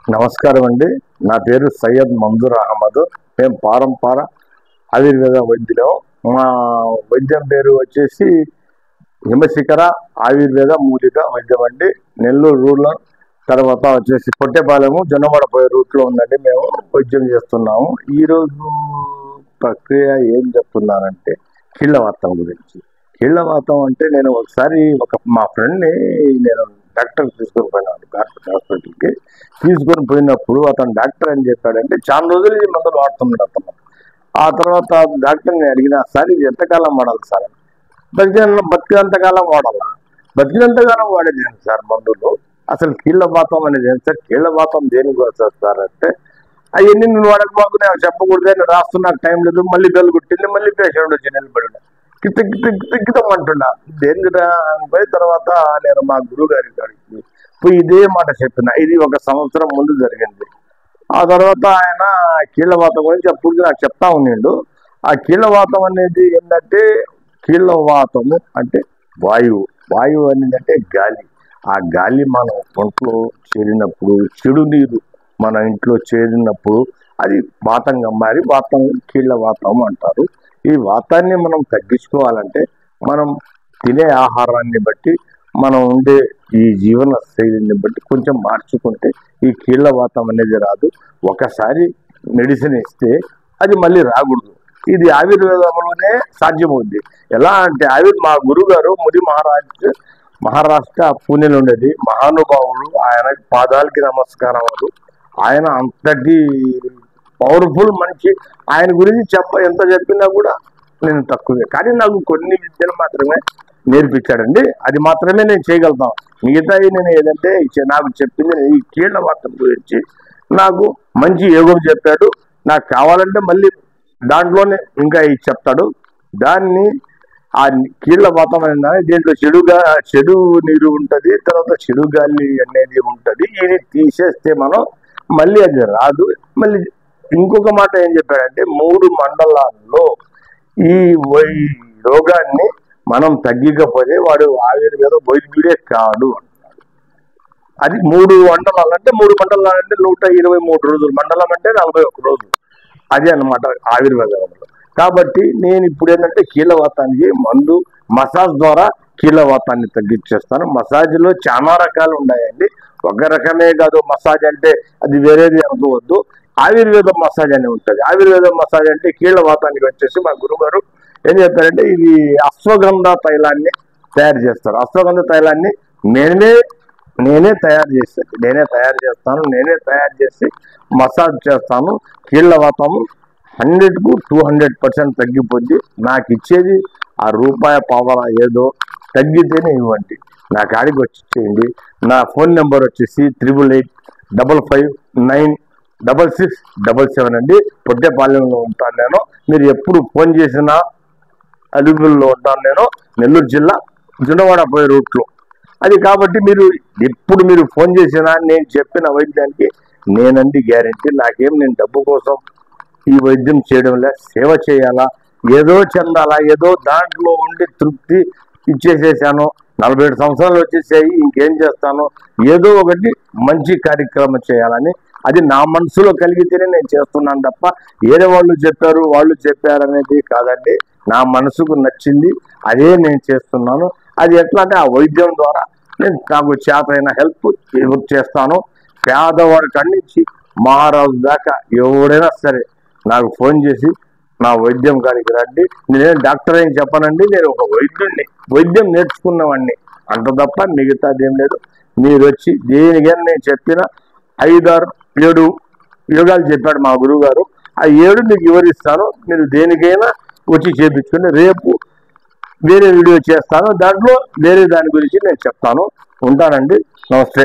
నమస్కారం అండి. నా పేరు సయ్యద్ మంజూర్ అహ్మద్. మేము పారంపర ఆయుర్వేద వైద్యులం. మా వైద్యం పేరు వచ్చేసి హిమశిఖర ఆయుర్వేద మూలిక వైద్యం అండి. నెల్లూరు రూరల్ తర్వాత వచ్చేసి పొట్టేపాలెము జొన్నవాడపోయే రూట్లో ఉందండి. మేము వైద్యం చేస్తున్నాము. ఈరోజు ప్రక్రియ ఏం చెప్తున్నానంటే కీళ్ళవాతం గురించి. కీళ్ళవాతం అంటే నేను ఒకసారి మా ఫ్రెండ్ని నేను డాక్టర్ తీసుకొని పోయినాను. కార్పొరేట్ హాస్పిటల్కి తీసుకొని పోయినప్పుడు అతను డాక్టర్ అని చెప్పాడంటే చాలా రోజులు ఈ మందులు వాడుతున్నాడు అతను. ఆ తర్వాత డాక్టర్ని అడిగినా, సార్ ఇది ఎంతకాలం వాడాలి సార్? బతికినంతకాలం వాడాలా? బతికినంతకాలం వాడేది ఏంటి సార్ మందులు? అసలు కీళ్ళవాతం అనేది ఏంటి సార్? కీళ్ళవాతం దేనికి వస్తుంది సార్ అంటే, అవన్నీ నేను వాడకపోతే నేను చెప్పకూడదు, నేను రాస్తున్నా టైం లేదు, మళ్ళీ బెల్ కుట్టింది, మళ్ళీ పేషెంట్ వచ్చి నిలబడి కిత్తం దేనిరా పోయి తర్వాత నేను మా గురువు గారి కాడికి పోయి ఇదే మాట చెప్పిన. ఇది 1 సంవత్సరం ముందు జరిగింది. ఆ తర్వాత ఆయన కీళ్ళవాతం గురించి అప్పుడు నాకు చెప్తా ఉన్నాడు. ఆ కీళ్ళవాతం అనేది ఏంటంటే, కీళ్ళవాతము అంటే వాయువు అనేది అంటే గాలి. ఆ గాలి మన ఒంట్లో చేరినప్పుడు, చెడు నీరు మన ఇంట్లో చేరినప్పుడు అది వాతంగా మారి కీళ్ళవాతం అంటారు. ఈ వాతాన్ని మనం తగ్గించుకోవాలంటే మనం తినే ఆహారాన్ని బట్టి, మనం ఉండే ఈ జీవన శైలిని బట్టి కొంచెం మార్చుకుంటే ఈ కీళ్ళవాతం అనేది రాదు. ఒకసారి మెడిసిన్ ఇస్తే అది మళ్ళీ రాకూడదు. ఇది ఆయుర్వేదంలోనే సాధ్యమవుద్ది. ఎలా అంటే మా గురువు గారు ముది మహారాష్ట్ర పూణేలో ఉండేది మహానుభావుడు. ఆయన పాదాలకి నమస్కారాలు. ఆయన అంతటి పవర్ఫుల్ మనిషి. ఆయన గురించి ఎంత చెప్పినా కూడా నేను తక్కువే. కానీ నాకు కొన్ని విద్యలు మాత్రమే నేర్పించాడండి. అది మాత్రమే నేను చేయగలుగుతాను. మిగతాయి నేను ఏదంటే నాకు చెప్పింది ఈ కీళ్ళవాతం గురించి నాకు మంచి యోగం చెప్పాడు. నాకు కావాలంటే మళ్ళీ దాంట్లోనే ఇంకా ఇది చెప్తాడు. దాన్ని ఆ కీళ్ళవాతం అనేది దీంట్లో చెడు నీరు ఉంటుంది, తర్వాత చెడు గాలి అనేది ఉంటుంది. ఇది తీసేస్తే మనం మళ్ళీ అది రాదు. మళ్ళీ ఇంకొక మాట ఏం చెప్పాడంటే, 3 మండలాల్లో ఈ రోగాన్ని మనం తగ్గకపోతే వాడు ఆయుర్వేద వైద్యుడే కాడు అంటాడు. అది 3 మండలాలు అంటే 3 మండలాలు అంటే 123 రోజులు. మండలం అంటే 41 రోజులు. అదే అన్నమాట ఆయుర్వేదంలో. కాబట్టి నేను ఇప్పుడు ఏంటంటే కీళ్ళవాతానికి మందు మసాజ్ ద్వారా కీళ్ళవాతాన్ని తగ్గించేస్తాను. మసాజ్లో చాలా రకాలు ఉన్నాయండి. ఒక రకమే కాదు మసాజ్ అంటే, అది వేరేది అనుకోవద్దు. ఆయుర్వేద మసాజ్ అని ఉంటుంది. ఆయుర్వేద మసాజ్ అంటే కీళ్ళవాతానికి వచ్చేసి మా గురుగారు ఏం చెప్పారంటే, ఇది అశ్వగంధ తైలాన్ని తయారు చేస్తారు. అశ్వగంధ తైలాన్ని నేనే తయారు చేస్తాను. నేనే తయారు చేసి మసాజ్ చేస్తాను. కీళ్ళవాతము 100కు 200% తగ్గిపోద్ది. నాకు ఇచ్చేది ఆ రూపాయి పావలా ఏదో తగ్గితేనే ఇవ్వండి. నా కాడికి వచ్చి చేయండి. నా ఫోన్ నెంబర్ వచ్చేసి 88559667 అండి. పొట్టేపాలెంలో ఉంటాను నేను. మీరు ఎప్పుడు ఫోన్ చేసినా అలుగుల్లో ఉంటాను నేను. నెల్లూరు జిల్లా జొన్నవాడపోయే రూట్లో. అది కాబట్టి మీరు ఫోన్ చేసినా నేను చెప్పిన వైద్యానికి నేనండి గ్యారెంటీ. నేను డబ్బు కోసం ఈ వైద్యం చేయడం సేవ చేయాలా, ఏదో చెందాలా, ఏదో దాంట్లో ఉండి తృప్తి ఇచ్చేసేసాను. 47 సంవత్సరాలు వచ్చేసాయి, ఇంకేం చేస్తాను, ఏదో ఒకటి మంచి కార్యక్రమం చేయాలని అది నా మనసులో కలిగితేనే నేను చేస్తున్నాను తప్ప ఏదో వాళ్ళు చెప్పారు అనేది కాదండి. నా మనసుకు నచ్చింది అదే నేను చేస్తున్నాను. అది ఎట్లా అంటే, ఆ వైద్యం ద్వారా నేను నాకు చేతైన హెల్ప్ చేస్తాను. పేదవాడి కన్నించి మహారాజు దాకా ఎవరైనా సరే నాకు ఫోన్ చేసి నా వైద్యం కాడికి రండి. నేనేం డాక్టర్ అని చెప్పనండి, నేను ఒక వైద్యుడిని, వైద్యం నేర్చుకున్నవాడిని అంత తప్ప మిగతాదేం లేదు. మీరు వచ్చి దేనికైనా నేను చెప్పిన 5-6-7 యోగాలు చెప్పాడు మా గురువు గారు. ఆ 7 మీకు వివరిస్తాను. మీరు దేనికైనా వచ్చి చేపించుకుని రేపు వేరే వీడియో చేస్తాను. దాంట్లో వేరే దాని గురించి నేను చెప్తాను. ఉంటానండి. నమస్తే.